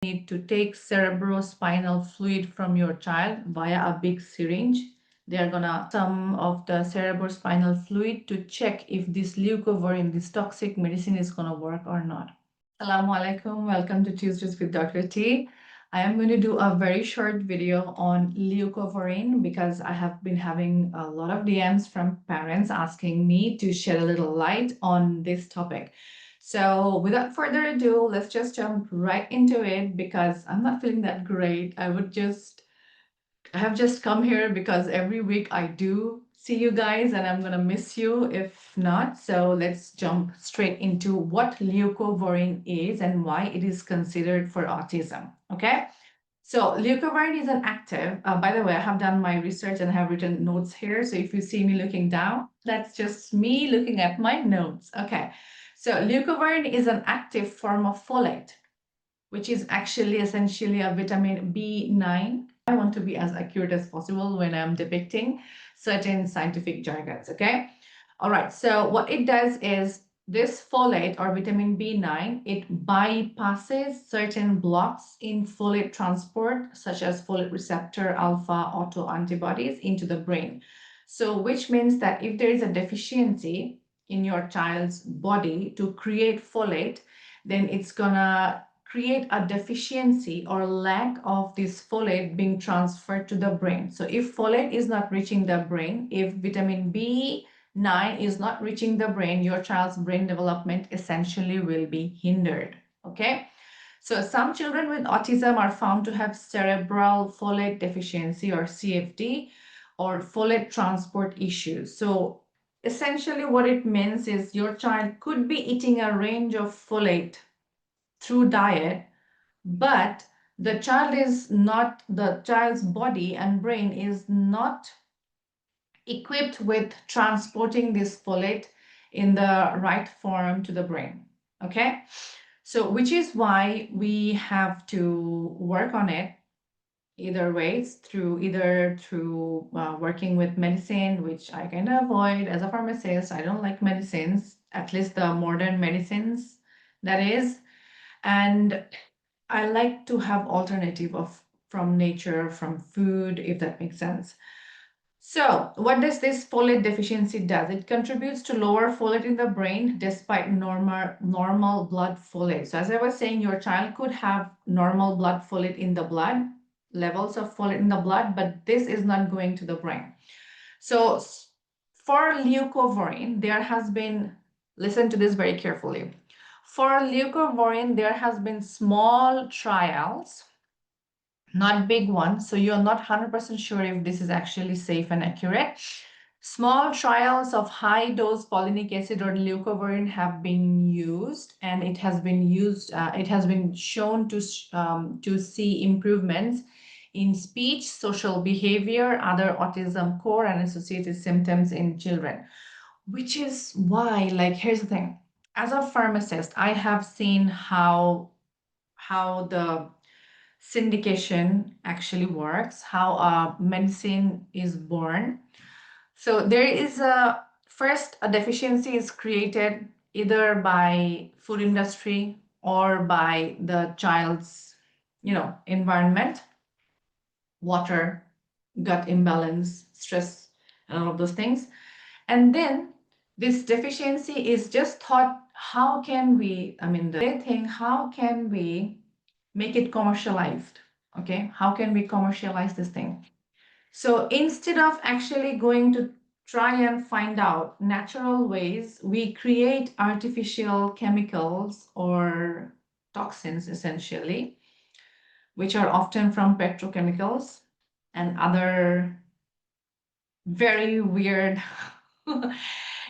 need to take cerebrospinal fluid from your child via a big syringe. They are gonna some of the cerebrospinal fluid to check if this leucovorin, this toxic medicine, is gonna work or not. Assalamu alaikum. Welcome to Tuesdays with Dr. T. I am going to do a very short video on leucovorin because I have been having a lot of DMs from parents asking me to shed a little light on this topic. So without further ado, let's just jump right into it because I'm not feeling that great. I have just come here because every week I do see you guys and I'm gonna miss you if not. So let's jump straight into what leucovorin is and why it is considered for autism. Okay. So leucovorin is an active. By the way, I have done my research and I have written notes here. So if you see me looking down, that's just me looking at my notes. Okay. So leucovorin is an active form of folate, which is actually essentially a vitamin B9. I want to be as accurate as possible when I'm depicting certain scientific jargons, okay? All right, so what it does is this folate or vitamin B9, it bypasses certain blocks in folate transport, such as folate receptor alpha autoantibodies into the brain. So which means that if there is a deficiency in your child's body to create folate, then it's gonna create a deficiency or lack of this folate being transferred to the brain. So if folate is not reaching the brain, if vitamin B9 is not reaching the brain, your child's brain development essentially will be hindered. Okay. So some children with autism are found to have cerebral folate deficiency or CFD or folate transport issues. So essentially what it means is your child could be eating a range of folate through diet, but the child's body and brain is not equipped with transporting this folate in the right form to the brain. Okay, so which is why we have to work on it either ways, through working with medicine, which I kind of avoid as a pharmacist. I don't like medicines, at least the modern medicines, that is. And I like to have alternative from nature, from food, if that makes sense. So what does this folate deficiency does? It contributes to lower folate in the brain despite normal blood folate. So as I was saying, your child could have normal blood folate in the blood, levels of folate in the blood, but this is not going to the brain. So for leucovorin, there has been, listen to this very carefully. For leucovorin, there has been small trials, not big ones, so you're not 100% sure if this is actually safe and accurate. Small trials of high dose polinic acid or leucovorin have been used, and it has been shown to see improvements in speech, social behavior, other autism core and associated symptoms in children. Which is why, like, here's the thing. As a pharmacist, I have seen how the syndication actually works, how a medicine is born. So there is a deficiency is created either by food industry or by the child's, environment, water, gut imbalance, stress, and all of those things. And then this deficiency is just thought, how can we, how can we make it commercialized? Okay, how can we commercialize this thing? So instead of actually going to try and find out natural ways, we create artificial chemicals or toxins essentially, which are often from petrochemicals and other very weird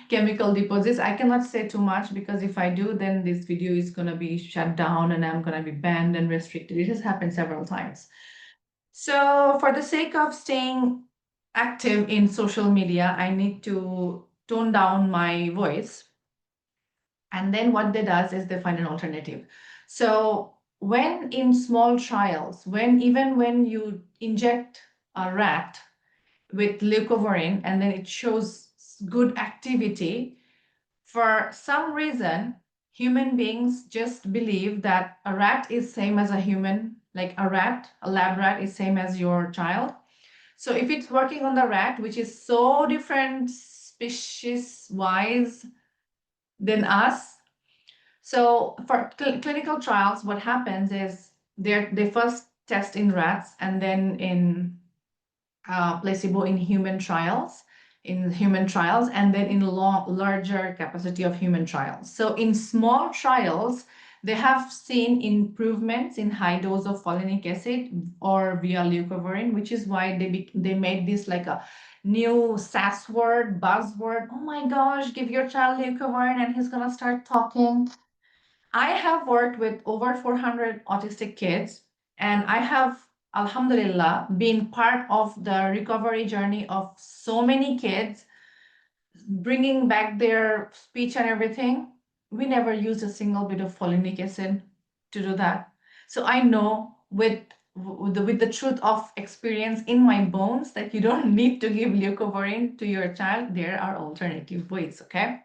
chemical deposits. I cannot say too much because if I do, then this video is going to be shut down and I'm going to be banned and restricted. It has happened several times. So for the sake of staying active in social media, I need to tone down my voice. And then what they does is they find an alternative. So when in small trials, even when you inject a rat with leucovorin and then it shows good activity, for some reason human beings just believe that a rat is same as a human, like a rat, a lab rat is same as your child. So if it's working on the rat, which is so different species wise than us, so for clinical trials, what happens is they first test in rats and then in placebo in human trials, and then in larger capacity of human trials. So in small trials, they have seen improvements in high dose of folinic acid or via leucovorin, which is why they made this like a new sass word, buzzword. Oh my gosh, give your child leucovorin and he's gonna start talking. I have worked with over 400 autistic kids, and I have, alhamdulillah, been part of the recovery journey of so many kids, bringing back their speech and everything. We never used a single bit of folinic acid to do that. So I know with the truth of experience in my bones that you don't need to give leucovorin to your child. There are alternative ways, okay?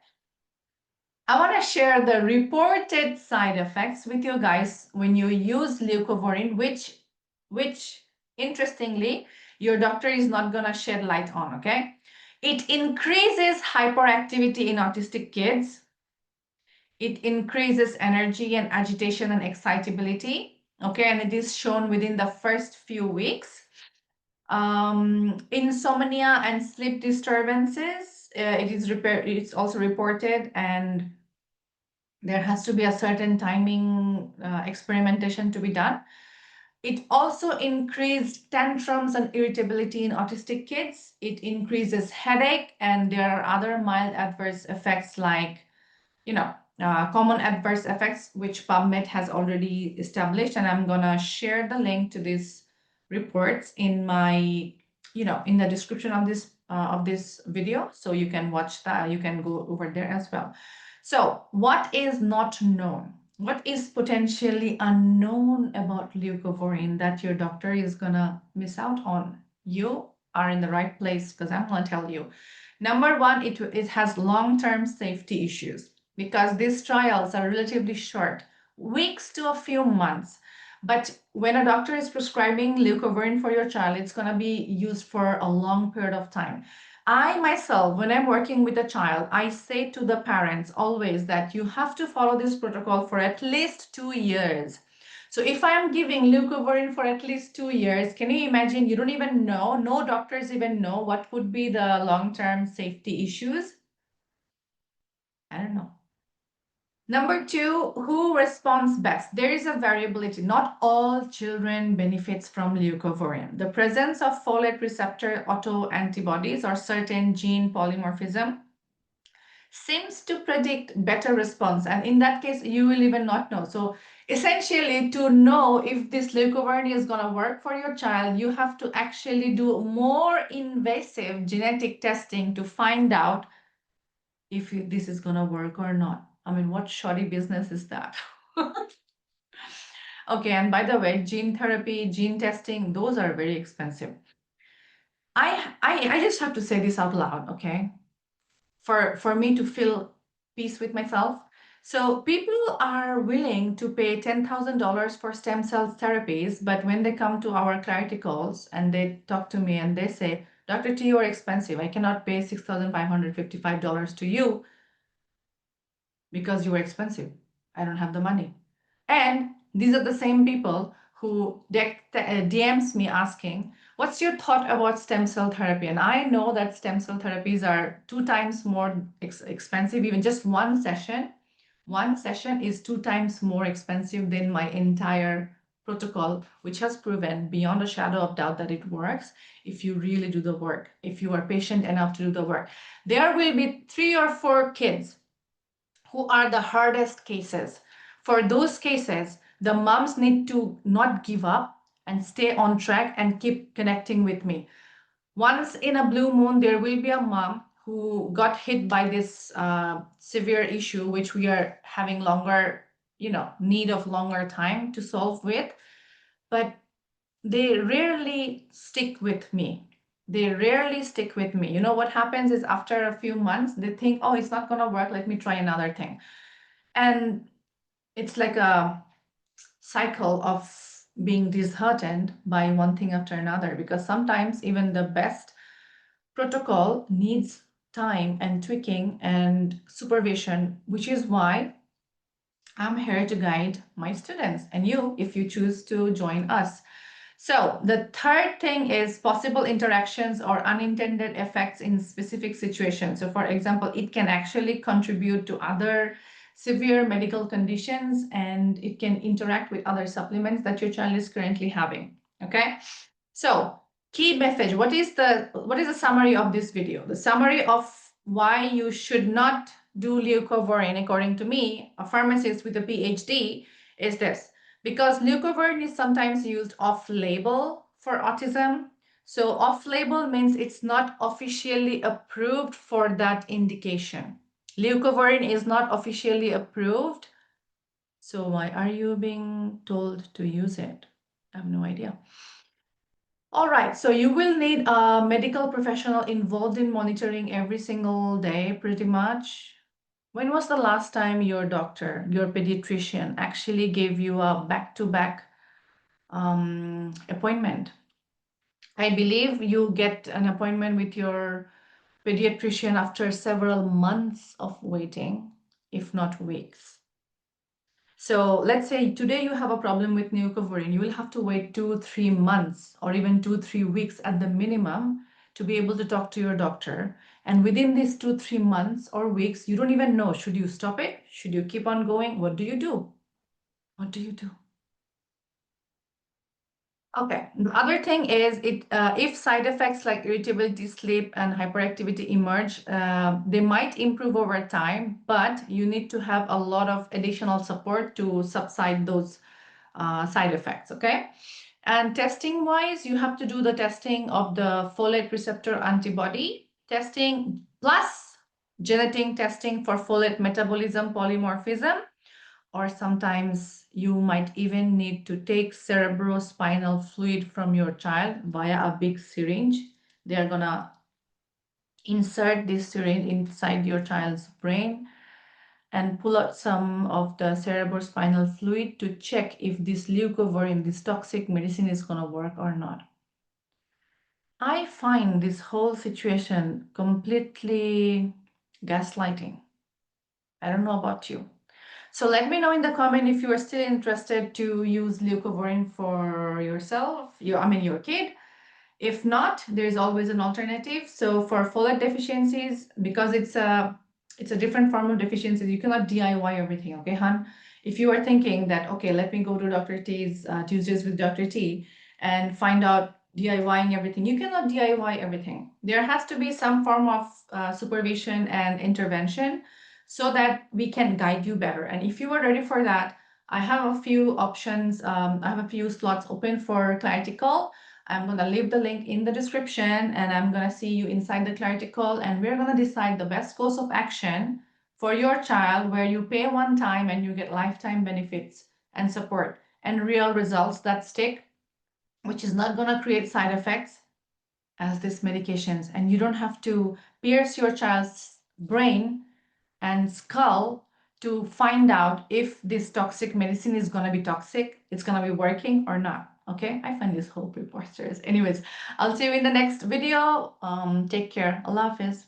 I want to share the reported side effects with you guys when you use leucovorin, which interestingly, your doctor is not going to shed light on, okay? It increases hyperactivity in autistic kids. It increases energy and agitation and excitability, okay? And it is shown within the first few weeks. Insomnia and sleep disturbances, it's also reported, and there has to be a certain timing experimentation to be done. It also increased tantrums and irritability in autistic kids. It increases headache, and there are other mild adverse effects like, common adverse effects, which PubMed has already established. And I'm gonna share the link to these reports in my, in the description of this video, so you can watch that. You can go over there as well. So, what is not known? What is potentially unknown about leucovorin that your doctor is gonna miss out on? You are in the right place, because I'm gonna tell you. Number one, it has long-term safety issues, because these trials are relatively short, weeks to a few months. But when a doctor is prescribing leucovorin for your child, it's going to be used for a long period of time. I myself, when I'm working with a child, I say to the parents always that you have to follow this protocol for at least 2 years. So if I'm giving leucovorin for at least 2 years, can you imagine? You don't even know, no doctors even know what would be the long-term safety issues. I don't know. Number two, who responds best? There is a variability. Not all children benefits from leucovorin. The presence of folate receptor autoantibodies or certain gene polymorphism seems to predict better response. And in that case, you will even not know. So essentially, to know if this leucovorin is going to work for your child, you have to actually do more invasive genetic testing to find out if this is going to work or not. I mean, what shoddy business is that? Okay, and by the way, gene therapy, gene testing, those are very expensive. I just have to say this out loud, okay? For me to feel peace with myself. So people are willing to pay $10,000 for stem cell therapies, but when they come to our clarity calls and they talk to me and they say, Dr. T, you're expensive. I cannot pay $6,555 to you because you were expensive. I don't have the money. And these are the same people who DMs me asking, what's your thought about stem cell therapy? And I know that stem cell therapies are 2 times more expensive, even just one session. One session is 2 times more expensive than my entire protocol, which has proven beyond a shadow of doubt that it works if you really do the work, if you are patient enough to do the work. There will be 3 or 4 kids who are the hardest cases. For those cases, the moms need to not give up and stay on track and keep connecting with me. Once in a blue moon, there will be a mom who got hit by this severe issue, which we are having longer, need of longer time to solve with. But they rarely stick with me. They rarely stick with me. You know what happens is after a few months, they think, oh, it's not going to work. Let me try another thing. And it's like a cycle of being disheartened by one thing after another, because sometimes even the best protocol needs time and tweaking and supervision, which is why I'm here to guide my students and you if you choose to join us. So the third thing is possible interactions or unintended effects in specific situations. So for example, it can actually contribute to other severe medical conditions, and it can interact with other supplements that your child is currently having. Okay. So key message, what is the summary of this video? The summary of why you should not do leucovorin, according to me, a pharmacist with a PhD, is this. Because leucovorin is sometimes used off-label for autism. So off-label means it's not officially approved for that indication. Leucovorin is not officially approved. So why are you being told to use it? I have no idea. All right, so you will need a medical professional involved in monitoring every single day, pretty much. When was the last time your doctor, your pediatrician, actually gave you a back-to-back appointment? I believe you get an appointment with your pediatrician after several months of waiting, if not weeks. So let's say today you have a problem with leucovorin, you will have to wait 2-3 months or even 2-3 weeks at the minimum to be able to talk to your doctor. And within these 2-3 months or weeks, you don't even know, should you stop it? Should you keep on going? What do you do? What do you do? Okay, the other thing is if side effects like irritability, sleep, and hyperactivity emerge, they might improve over time, but you need to have a lot of additional support to subside those side effects, okay? And testing wise, you have to do the testing of the folate receptor antibody testing plus genetic testing for folate metabolism polymorphism, or sometimes you might even need to take cerebrospinal fluid from your child via a big syringe. They are gonna insert this syringe inside your child's brain and pull out some of the cerebrospinal fluid to check if this leucovorin, this toxic medicine, is gonna work or not. I find this whole situation completely gaslighting. I don't know about you. So let me know in the comment if you are still interested to use leucovorin for yourself, your kid. If not, there's always an alternative. So for folate deficiencies, because it's a different form of deficiency, you cannot DIY everything, okay, hon? If you are thinking that, okay, let me go to Dr. T's Tuesdays with Dr. T and find out DIYing everything, you cannot DIY everything. There has to be some form of supervision and intervention so that we can guide you better. And if you are ready for that, I have a few options. I have a few slots open for Clarity Call. I'm going to leave the link in the description, and I'm going to see you inside the Clarity Call, and we're going to decide the best course of action for your child, where you pay one time and you get lifetime benefits and support and real results that stick, which is not going to create side effects as these medications. And you don't have to pierce your child's brain and skull to find out if this toxic medicine is going to be toxic, it's going to be working or not. Okay, I find this whole preposterous. Anyways, I'll see you in the next video. Take care. Allah Hafiz.